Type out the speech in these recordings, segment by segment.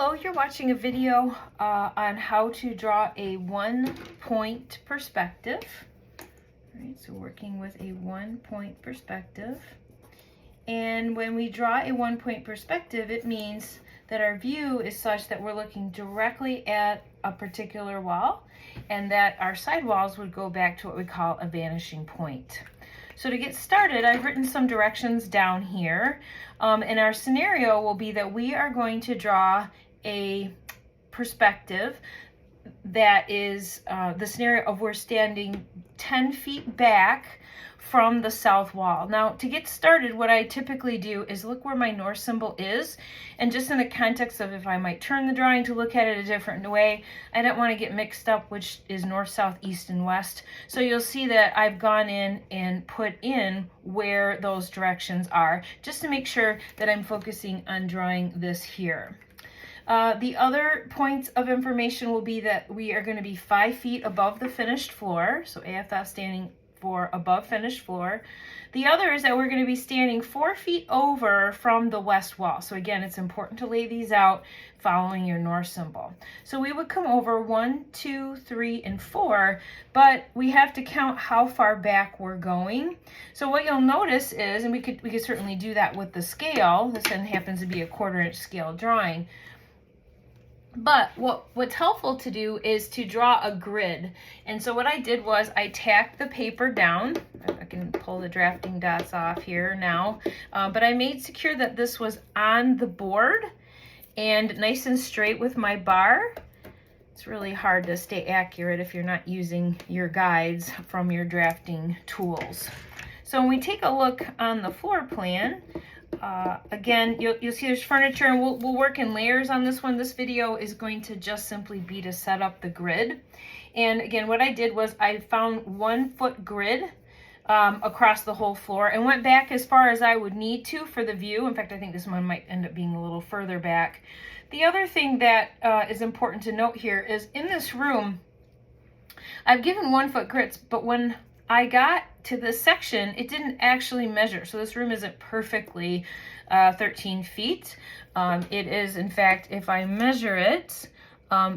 Hello, you're watching a video on how to draw a 1-point perspective. All right, so working with a 1-point perspective. And when we draw a 1-point perspective, it means that our view is such that we're looking directly at a particular wall and that our side walls would go back to what we call a vanishing point. So to get started, I've written some directions down here, and our scenario will be that we are going to draw a perspective that is the scenario of we're standing 10 feet back from the south wall. Now, to get started, what I typically do is look where my north symbol is, and just in the context of if I might turn the drawing to look at it a different way, I don't want to get mixed up which is north, south, east, and west. So you'll see that I've gone in and put in where those directions are, just to make sure that I'm focusing on drawing this here. The other points of information will be that we are going to be 5 feet above the finished floor, so AFF standing for above finished floor. The other is that we're going to be standing 4 feet over from the west wall. So again, it's important to lay these out following your north symbol. So we would come over 1, 2, 3, and 4, but we have to count how far back we're going. So what you'll notice is, and we could certainly do that with the scale. This then happens to be a 1/4 inch scale drawing. But what's helpful to do is to draw a grid. And so what I did was I tacked the paper down. I can pull the drafting dots off here now. But I made secure that this was on the board and nice and straight with my bar. It's really hard to stay accurate if you're not using your guides from your drafting tools. So when we take a look on the floor plan, again, you'll see there's furniture, and we'll work in layers on this one. This video is going to just simply be to set up the grid. And again, what I did was I found 1 foot grid across the whole floor and went back as far as I would need to for the view. In fact, I think this one might end up being a little further back. The other thing that is important to note here is in this room, I've given 1 foot grids, but when I got to this section, it didn't actually measure. So this room isn't perfectly 13 feet. It is, in fact, if I measure it,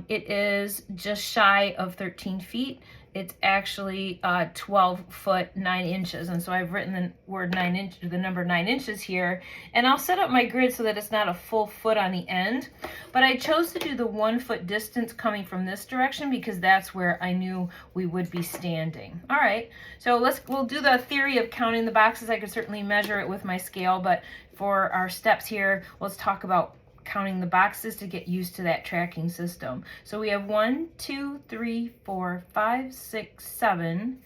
it is just shy of 13 feet. It's actually 12 foot 9 inches. And so I've written the word 9 inch, the number 9 inches here, and I'll set up my grid so that it's not a full foot on the end. But I chose to do the 1 foot distance coming from this direction because that's where I knew we would be standing. All right, so we'll do the theory of counting the boxes. I could certainly measure it with my scale, but for our steps here, let's talk about counting the boxes to get used to that tracking system. So we have 1, 2, 3, 4, 5, 6, 7,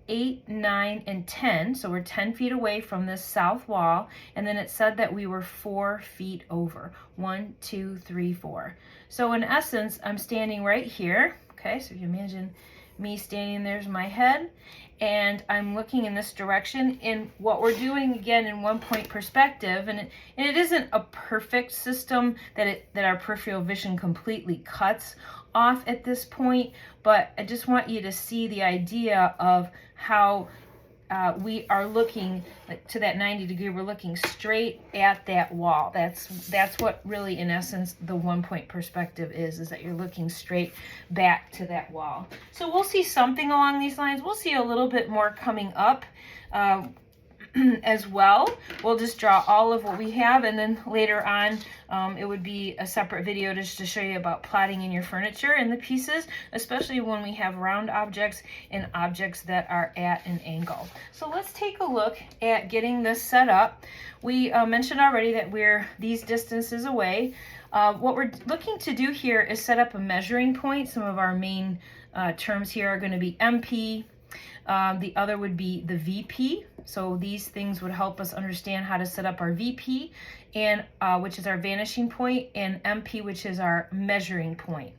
8, 9, and 10. So we're 10 feet away from this south wall. And then it said that we were 4 feet over. 1, 2, 3, 4. So in essence, I'm standing right here. Okay, so if you imagine me standing, there's my head, and I'm looking in this direction. And what we're doing again in 1-point perspective, and it isn't a perfect system that our peripheral vision completely cuts off at this point, but I just want you to see the idea of how we are looking to that 90 degree. We're looking straight at that wall. That's what really, in essence, the 1-point perspective is that you're looking straight back to that wall. So we'll see something along these lines. We'll see a little bit more coming up as well. We'll just draw all of what we have, and then later on it would be a separate video just to show you about plotting in your furniture and the pieces, especially when we have round objects and objects that are at an angle. So let's take a look at getting this set up. We mentioned already that we're these distances away. What we're looking to do here is set up a measuring point. Some of our main terms here are going to be MP. The other would be the VP. So these things would help us understand how to set up our VP, and which is our vanishing point, and MP, which is our measuring point.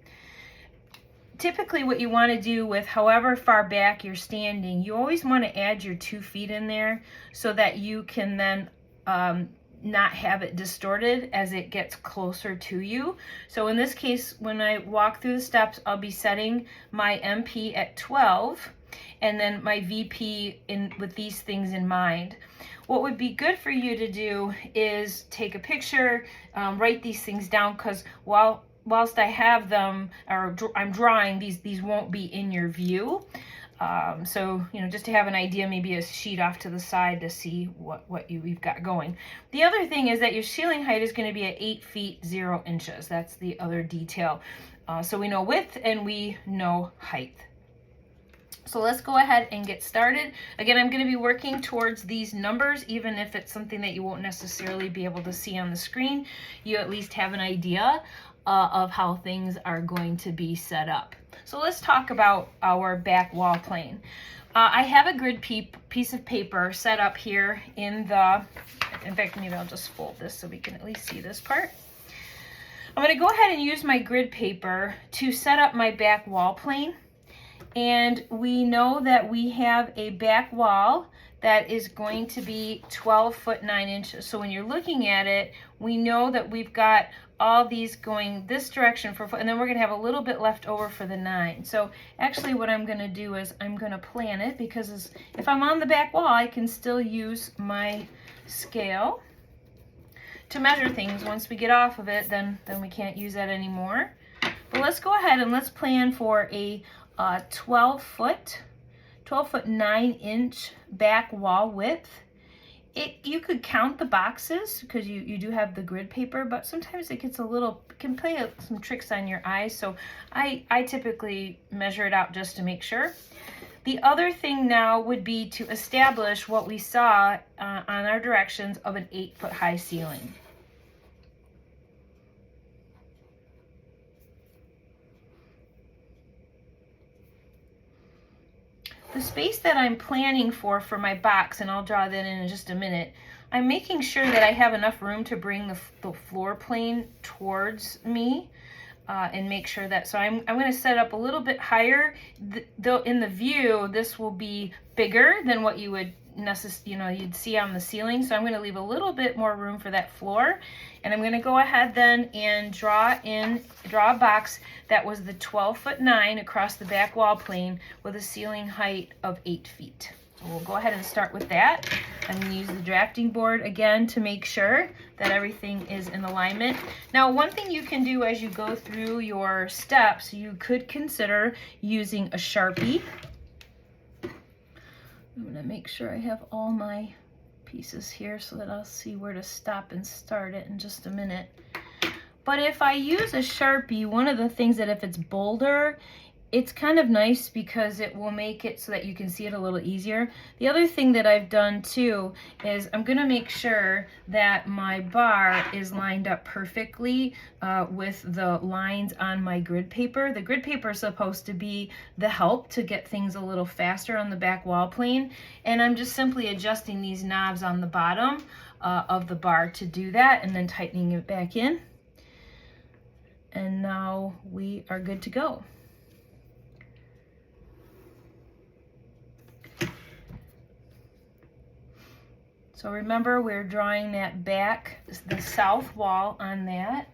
Typically what you want to do with however far back you're standing, you always want to add your 2 feet in there so that you can then not have it distorted as it gets closer to you. So in this case, when I walk through the steps, I'll be setting my MP at 12. and then my VP with these things in mind. What would be good for you to do is take a picture, write these things down, because whilst I have them, or I'm drawing, these won't be in your view. So, just to have an idea, maybe a sheet off to the side to see what we've got going. The other thing is that your ceiling height is going to be at 8 feet 0 inches. That's the other detail. So we know width and we know height. So let's go ahead and get started. Again, I'm going to be working towards these numbers, even if it's something that you won't necessarily be able to see on the screen. You at least have an idea of how things are going to be set up. So let's talk about our back wall plane. I have a grid piece of paper set up here in fact, maybe I'll just fold this so we can at least see this part. I'm going to go ahead and use my grid paper to set up my back wall plane. And we know that we have a back wall that is going to be 12 foot 9 inches. So when you're looking at it, we know that we've got all these going this direction for foot, and then we're going to have a little bit left over for the 9. So actually what I'm going to do is I'm going to plan it, because if I'm on the back wall, I can still use my scale to measure things. Once we get off of it, then we can't use that anymore. But let's go ahead and let's plan for a 12 foot 9 inch back wall width. You could count the boxes because you do have the grid paper, but sometimes it gets can play some tricks on your eyes. So I typically measure it out just to make sure. The other thing now would be to establish what we saw on our directions of an 8 foot high ceiling. The space that I'm planning for my box, and I'll draw that in just a minute, I'm making sure that I have enough room to bring the floor plane towards me and make sure that, so I'm going to set up a little bit higher. Though in the view, this will be bigger than what you would you'd see on the ceiling. So I'm going to leave a little bit more room for that floor. And I'm going to go ahead then and draw a box that was the 12 foot 9 across the back wall plane with a ceiling height of 8 feet. So we'll go ahead and start with that. I'm going to use the drafting board again to make sure that everything is in alignment. Now, one thing you can do as you go through your steps, you could consider using a Sharpie. I'm going to make sure I have all my pieces here so that I'll see where to stop and start it in just a minute. But if I use a Sharpie, one of the things that if it's bolder, it's kind of nice because it will make it so that you can see it a little easier. The other thing that I've done too is I'm going to make sure that my bar is lined up perfectly with the lines on my grid paper. The grid paper is supposed to be the help to get things a little faster on the back wall plane, and I'm just simply adjusting these knobs on the bottom of the bar to do that, and then tightening it back in. And now we are good to go. So remember, we're drawing that back, the south wall on that,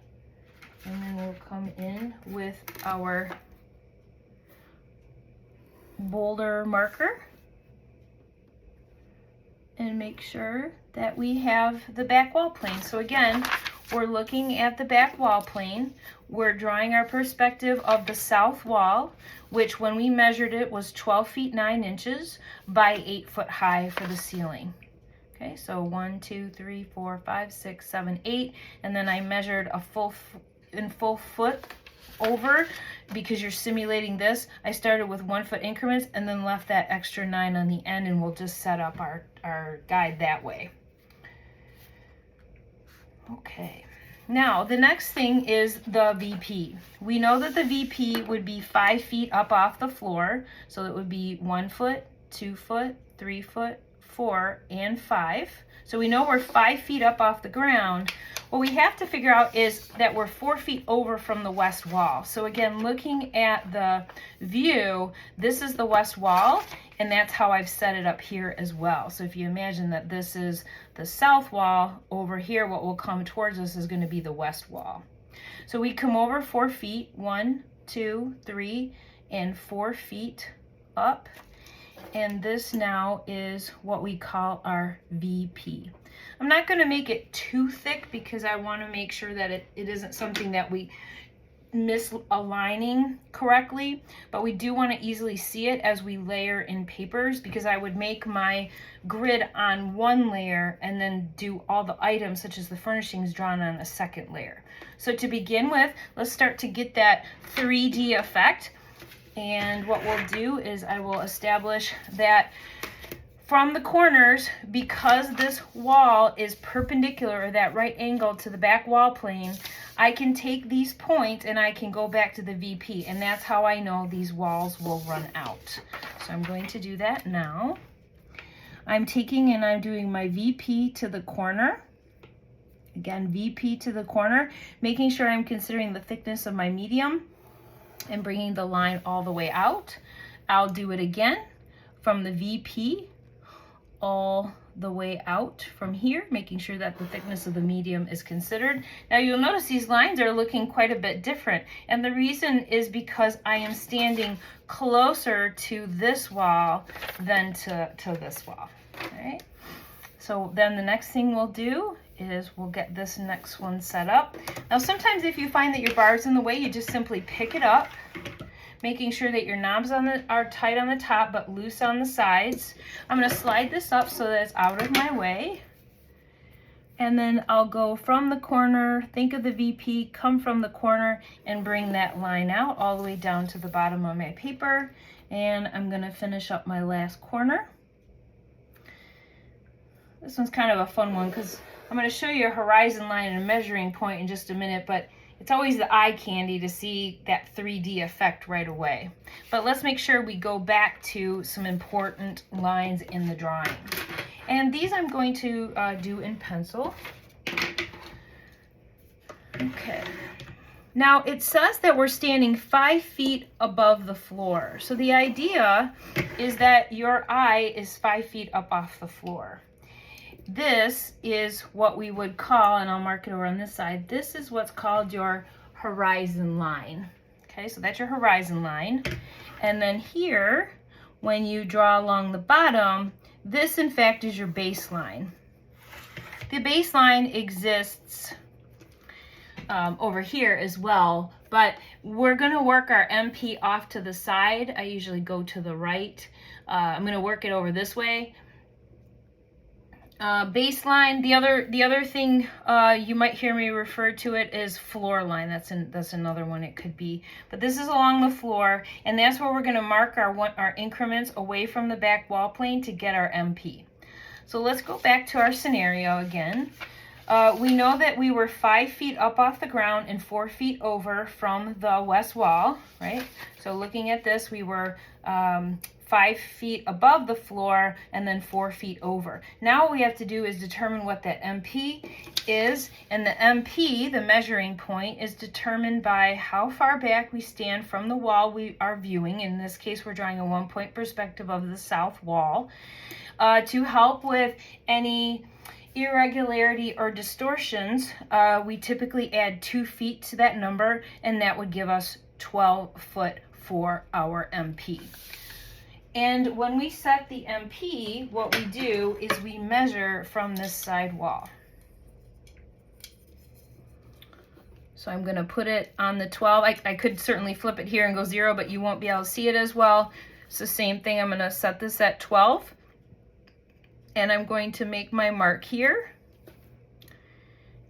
and then we'll come in with our boulder marker and make sure that we have the back wall plane. So again, we're looking at the back wall plane. We're drawing our perspective of the south wall, which when we measured it was 12 feet 9 inches by 8 foot high for the ceiling. Okay, so 1, 2, 3, 4, 5, 6, 7, 8, and then I measured a full foot over because you're simulating this. I started with 1 foot increments and then left that extra 9 on the end, and we'll just set up our guide that way. Okay, now the next thing is the VP. We know that the VP would be 5 feet up off the floor, so it would be 1 foot, 2 foot, 3 foot, 4, and 5. So we know we're 5 feet up off the ground. What we have to figure out is that we're 4 feet over from the west wall. So again, looking at the view, this is the west wall, and that's how I've set it up here as well. So if you imagine that this is the south wall, over here what will come towards us is going to be the west wall. So we come over 4 feet, 1, 2, 3, and 4 feet up. And this now is what we call our VP. I'm not going to make it too thick because I want to make sure that it isn't something that we misaligning correctly, but we do want to easily see it as we layer in papers, because I would make my grid on one layer and then do all the items such as the furnishings drawn on a second layer. So to begin with, let's start to get that 3D effect. And what we'll do is I will establish that from the corners, because this wall is perpendicular, or that right angle to the back wall plane, I can take these points and I can go back to the VP, and that's how I know these walls will run out. So I'm going to do that now. I'm taking and I'm doing my VP to the corner. Again, VP to the corner, making sure I'm considering the thickness of my medium and bringing the line all the way out. I'll do it again from the VP all the way out from here, making sure that the thickness of the medium is considered. Now you'll notice these lines are looking quite a bit different, and the reason is because I am standing closer to this wall than to this wall. All right, so then the next thing we'll do is we'll get this next one set up. Now sometimes if you find that your bar is in the way, you just simply pick it up, making sure that your knobs are tight on the top but loose on the sides. I'm going to slide this up so that it's out of my way. And then I'll go from the corner, think of the VP, come from the corner and bring that line out all the way down to the bottom of my paper. And I'm going to finish up my last corner. This one's kind of a fun one because I'm going to show you a horizon line and a measuring point in just a minute, but it's always the eye candy to see that 3D effect right away. But let's make sure we go back to some important lines in the drawing. And these I'm going to do in pencil. Okay. Now it says that we're standing 5 feet above the floor. So the idea is that your eye is 5 feet up off the floor. This is what we would call, and I'll mark it over on this side, this is what's called your horizon line. Okay, so that's your horizon line. And then here, when you draw along the bottom, this in fact is your baseline. The baseline exists over here as well, but we're going to work our MP off to the side. I usually go to the right. I'm going to work it over this way. Baseline, the other thing you might hear me refer to it is floor line. That's another one it could be. But this is along the floor, and that's where we're going to mark our increments away from the back wall plane to get our MP. So let's go back to our scenario again. We know that we were 5 feet up off the ground and 4 feet over from the west wall, right? So looking at this, we were 5 feet above the floor and then 4 feet over. Now what we have to do is determine what that MP is, and the MP, the measuring point, is determined by how far back we stand from the wall we are viewing. In this case, we're drawing a 1-point perspective of the south wall. To help with any irregularity or distortions, we typically add 2 feet to that number, and that would give us 12 foot for our MP. And when we set the MP, what we do is we measure from this side wall. So I'm going to put it on the 12. I could certainly flip it here and go 0, but you won't be able to see it as well. It's the same thing. I'm going to set this at 12. And I'm going to make my mark here.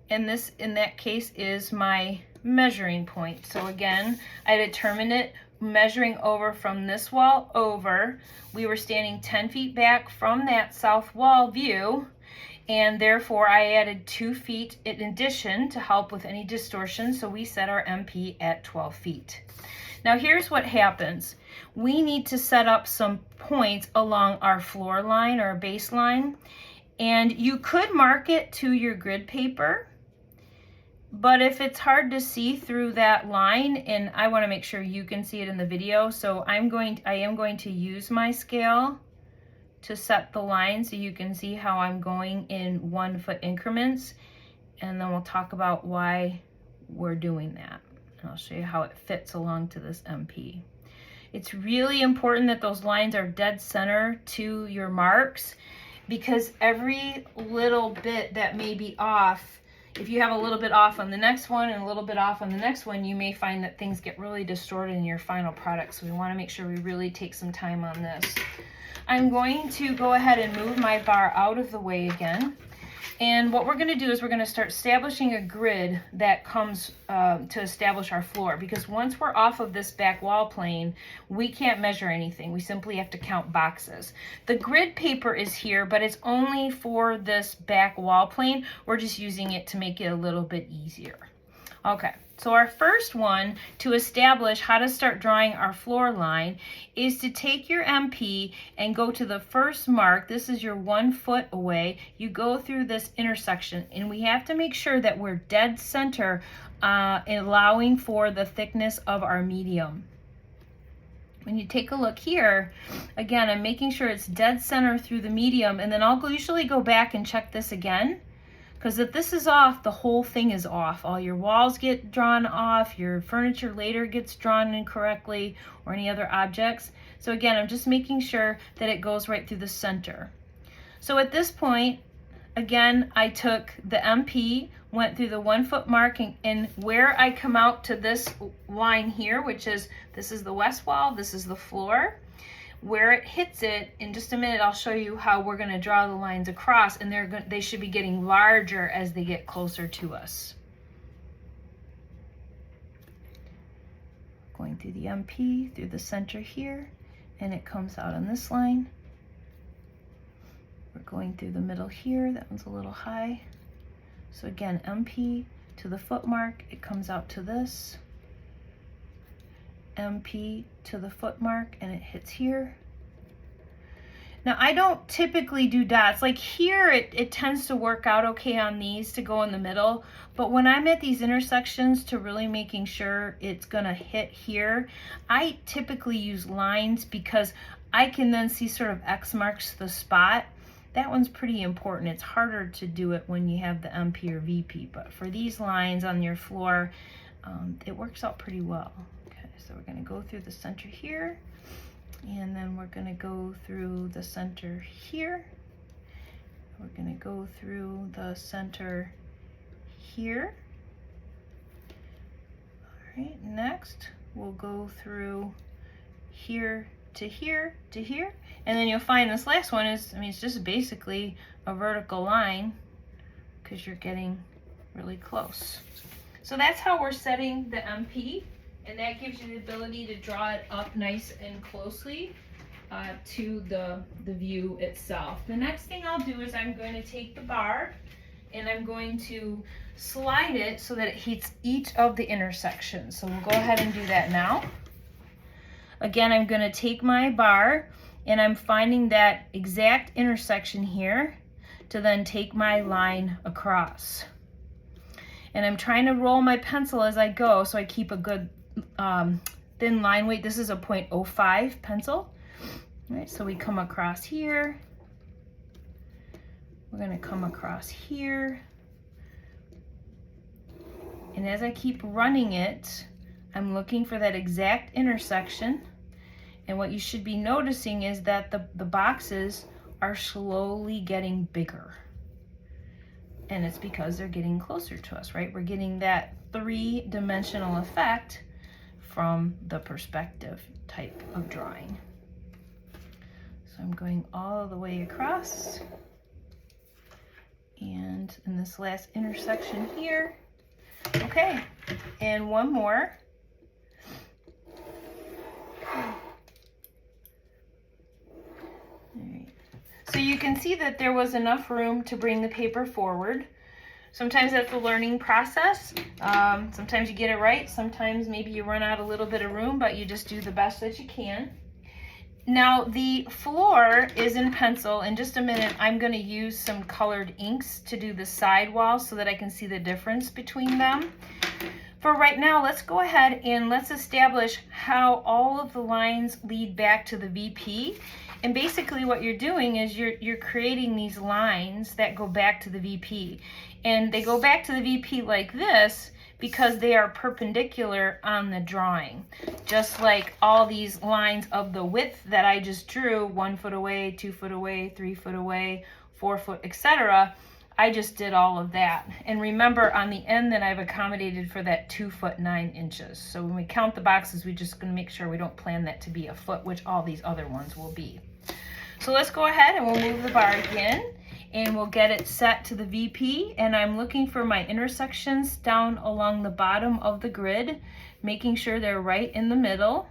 And this, in that case, is my measuring point. So again, I determined it measuring over from this wall over. We were standing 10 feet back from that south wall view, and therefore I added 2 feet in addition to help with any distortion, so we set our MP at 12 feet. Now here's what happens. We need to set up some points along our floor line or baseline, and you could mark it to your grid paper. But if it's hard to see through that line, and I want to make sure you can see it in the video, so I am going to use my scale to set the line so you can see how I'm going in 1 foot increments, and then we'll talk about why we're doing that. And I'll show you how it fits along to this MP. It's really important that those lines are dead center to your marks, because every little bit that may be off, if you have a little bit off on the next one and a little bit off on the next one, you may find that things get really distorted in your final product. So we want to make sure we really take some time on this. I'm going to go ahead and move my bar out of the way again. And what we're going to do is we're going to start establishing a grid that comes to establish our floor, because once we're off of this back wall plane, we can't measure anything. We simply have to count boxes. The grid paper is here, but it's only for this back wall plane. We're just using it to make it a little bit easier. Okay, so our first one to establish how to start drawing our floor line is to take your MP and go to the first mark. This is your 1 foot away. You go through this intersection, and we have to make sure that we're dead center, allowing for the thickness of our medium. When you take a look here, again, I'm making sure it's dead center through the medium, and then I'll usually go back and check this again. Because if this is off, the whole thing is off. All your walls get drawn off, your furniture later gets drawn incorrectly, or any other objects. So again, I'm just making sure that it goes right through the center. So at this point, again, I took the MP, went through the 1 foot mark, and where I come out to this line here, which is, this is the west wall, this is the floor. Where it hits it, in just a minute I'll show you how we're going to draw the lines across, and they should be getting larger as they get closer to us. Going through the MP, through the center here, and it comes out on this line. We're going through the middle here, that one's a little high. So again, MP to the foot mark, it comes out to this. MP to the foot mark, and it hits here. Now I don't typically do dots. Like here it tends to work out okay on these to go in the middle, but when I'm at these intersections to really making sure it's gonna hit here, I typically use lines, because I can then see sort of X marks the spot. That one's pretty important. It's harder to do it when you have the MP or VP, but for these lines on your floor, it works out pretty well. So we're going to go through the center here, and then we're going to go through the center here. We're going to go through the center here. All right, next we'll go through here to here to here, and then you'll find this last one is, it's just basically a vertical line, because you're getting really close. So that's how we're setting the MP. And that gives you the ability to draw it up nice and closely to the view itself. The next thing I'll do is I'm going to take the bar and I'm going to slide it so that it hits each of the intersections. So we'll go ahead and do that now. Again, I'm going to take my bar and I'm finding that exact intersection here to then take my line across. And I'm trying to roll my pencil as I go so I keep a good thin line weight. This is a 0.05 pencil. All right, so we come across here. We're going to come across here. And as I keep running it, I'm looking for that exact intersection. And what you should be noticing is that the boxes are slowly getting bigger. And it's because they're getting closer to us, right? We're getting that 3-dimensional effect from the perspective type of drawing. So I'm going all the way across, and in this last intersection here. Okay, and one more. All right. So you can see that there was enough room to bring the paper forward. Sometimes that's a learning process. Sometimes you get it right. Sometimes maybe you run out a little bit of room, but you just do the best that you can. Now the floor is in pencil. In just a minute, I'm going to use some colored inks to do the side walls so that I can see the difference between them. For right now, let's go ahead and let's establish how all of the lines lead back to the VP. And basically what you're doing is you're creating these lines that go back to the VP. And they go back to the VP like this because they are perpendicular on the drawing. Just like all these lines of the width that I just drew, 1 foot away, 2 foot away, 3 foot away, 4 foot, etc. I just did all of that. And remember on the end that I've accommodated for that 2 foot 9 inches. So when we count the boxes, we're just gonna make sure we don't plan that to be a foot, which all these other ones will be. So let's go ahead and we'll move the bar again and we'll get it set to the VP. And I'm looking for my intersections down along the bottom of the grid, making sure they're right in the middle.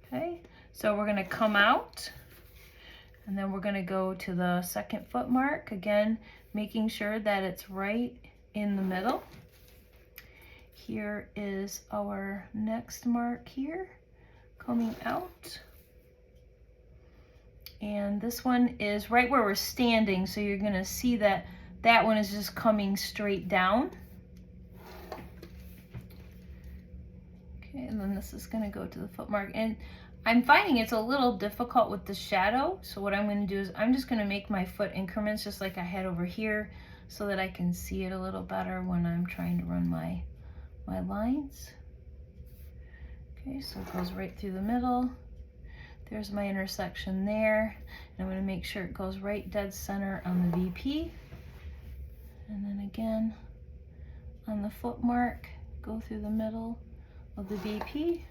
Okay, so we're gonna come out and then we're gonna go to the second foot mark, again, making sure that it's right in the middle. Here is our next mark here, coming out. And this one is right where we're standing, so you're gonna see that that one is just coming straight down. Okay, and then this is gonna go to the foot mark. And I'm finding it's a little difficult with the shadow, so what I'm going to do is I'm just going to make my foot increments just like I had over here so that I can see it a little better when I'm trying to run my lines. Okay, so it goes right through the middle. There's my intersection there. And I'm going to make sure it goes right dead center on the VP. And then again, on the foot mark, go through the middle of the VP.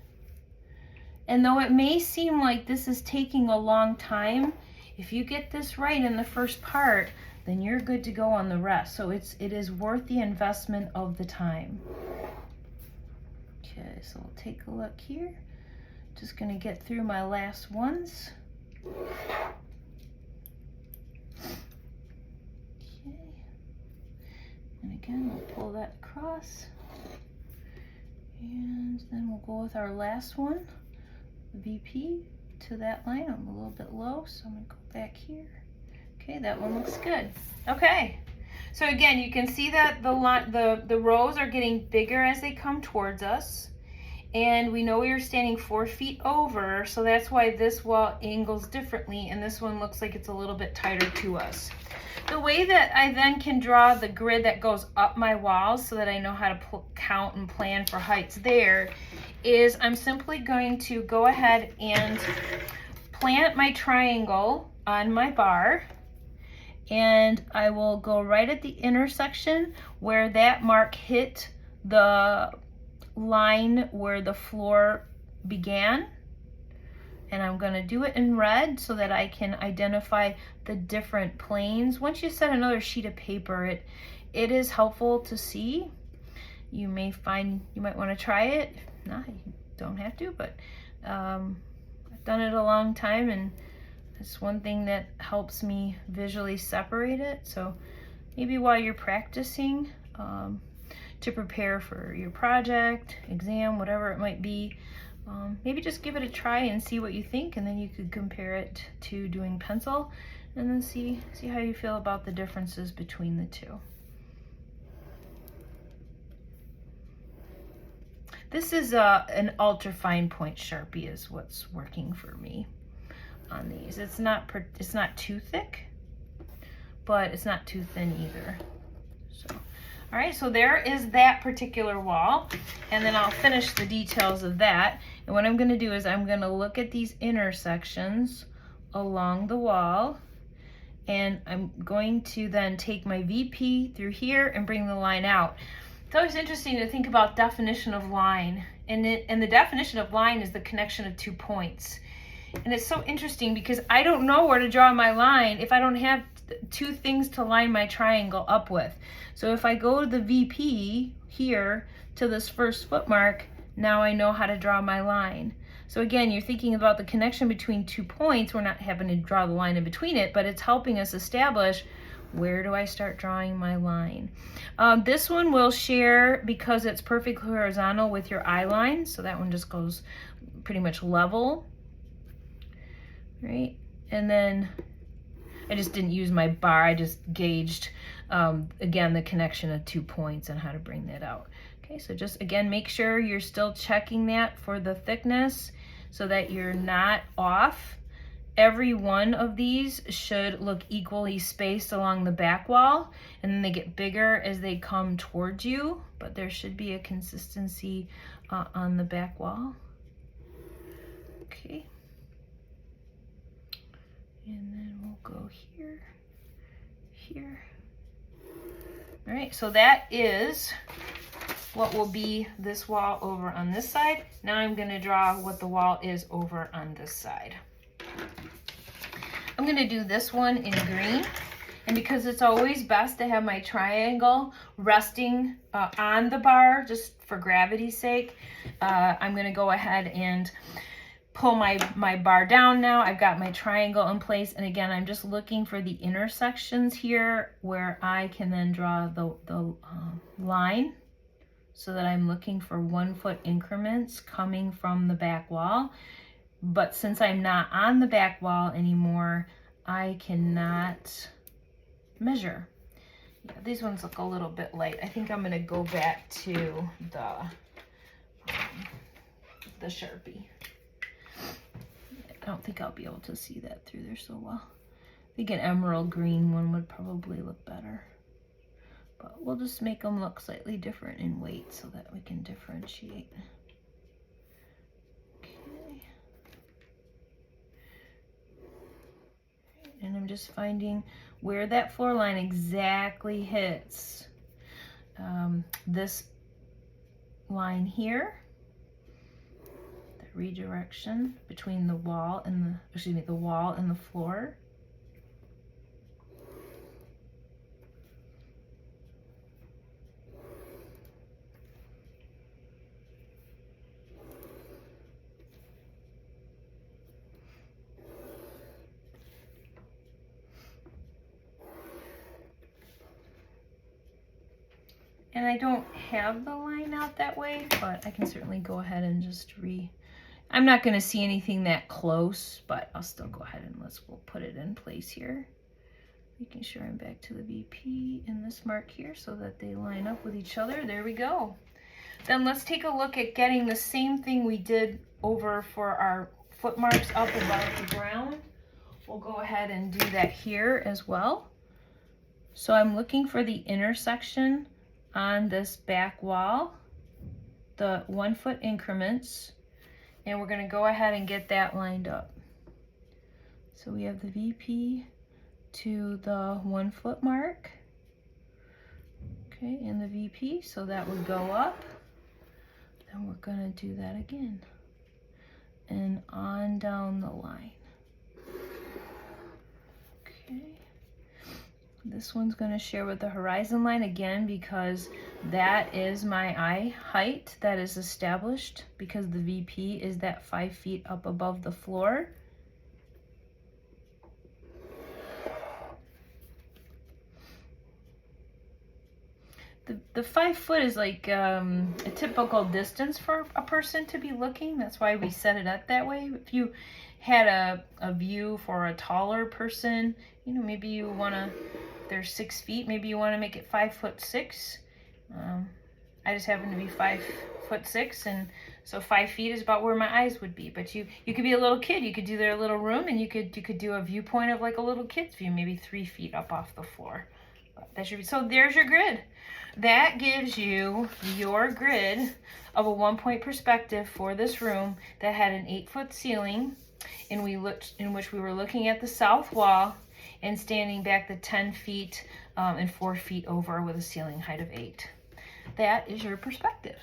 And though it may seem like this is taking a long time, if you get this right in the first part, then you're good to go on the rest. So it is worth the investment of the time. Okay, so we'll take a look here. Just gonna get through my last ones. Okay. And again, we'll pull that across. And then we'll go with our last one. VP to that line. I'm a little bit low, so I'm gonna go back here. Okay, that one looks good. Okay, so again, you can see that the rows are getting bigger as they come towards us, and we know we are standing 4 feet over, so that's why this wall angles differently, and this one looks like it's a little bit tighter to us. The way that I then can draw the grid that goes up my walls so that I know how to count and plan for heights there is I'm simply going to go ahead and plant my triangle on my bar, and I will go right at the intersection where that mark hit the line where the floor began. And I'm going to do it in red so that I can identify the different planes. Once you set another sheet of paper, it is helpful to see. You may find you might want to try it. If not, you don't have to, but I've done it a long time, and it's one thing that helps me visually separate it. So maybe while you're practicing to prepare for your project, exam, whatever it might be, maybe just give it a try and see what you think, and then you could compare it to doing pencil and then see how you feel about the differences between the two. This is an ultra fine point Sharpie is what's working for me on these. It's not too thick, but it's not too thin either. So, all right, so there is that particular wall, and then I'll finish the details of that. And what I'm going to do is I'm going to look at these intersections along the wall, and I'm going to then take my VP through here and bring the line out. It's always interesting to think about definition of line, and the definition of line is the connection of 2 points. And it's so interesting because I don't know where to draw my line if I don't have 2 things to line my triangle up with. So if I go to the VP here to this first foot mark, now I know how to draw my line. So again, you're thinking about the connection between 2 points. We're not having to draw the line in between it, but it's helping us establish where do I start drawing my line. This one will share because it's perfectly horizontal with your eye line. So that one just goes pretty much level, right? And then I just didn't use my bar. I just gauged, again, the connection of 2 points and how to bring that out. Okay, so just, again, make sure you're still checking that for the thickness so that you're not off. every one of these should look equally spaced along the back wall, and then they get bigger as they come towards you, but there should be a consistency on the back wall. Okay. And then we'll go here, here. All right, so that is what will be this wall over on this side. Now I'm gonna draw what the wall is over on this side. I'm gonna do this one in green, and because it's always best to have my triangle resting on the bar, just for gravity's sake, I'm gonna go ahead and pull my bar down now. I've got my triangle in place, and again, I'm just looking for the intersections here where I can then draw the line, so that I'm looking for 1 foot increments coming from the back wall. But since I'm not on the back wall anymore, I cannot measure. Yeah, these ones look a little bit light. I think I'm gonna go back to the Sharpie. I don't think I'll be able to see that through there so well. I think an emerald green one would probably look better. But we'll just make them look slightly different in weight so that we can differentiate. Okay. And I'm just finding where that floor line exactly hits this line here. The redirection between the wall and the wall and the floor. And I don't have the line out that way, but I can certainly go ahead and just I'm not gonna see anything that close, but I'll still go ahead and we'll put it in place here. Making sure I'm back to the VP in this mark here so that they line up with each other. There we go. Then let's take a look at getting the same thing we did over for our foot marks up above the ground. We'll go ahead and do that here as well. So I'm looking for the intersection on this back wall, the 1 foot increments, and we're gonna go ahead and get that lined up. So we have the VP to the 1 foot mark, okay, and the VP, so that would go up. Then we're gonna do that again, and on down the line. Okay. This one's going to share with the horizon line again because that is my eye height that is established because the VP is that 5 feet up above the floor. The 5 foot is like a typical distance for a person to be looking. That's why we set it up that way. If you had a view for a taller person, you know, maybe you want to, they're 6 feet, maybe you want to make it 5'6". I just happen to be 5'6", and so 5 feet is about where my eyes would be. But you could be a little kid, you could do their little room, and you could do a viewpoint of like a little kid's view, maybe 3 feet up off the floor. That should be, so there's your grid. That gives you your grid of a 1 point perspective for this room that had an 8 foot ceiling, in which we were looking at the south wall and standing back the 10 feet and 4 feet over with a ceiling height of 8. That is your perspective.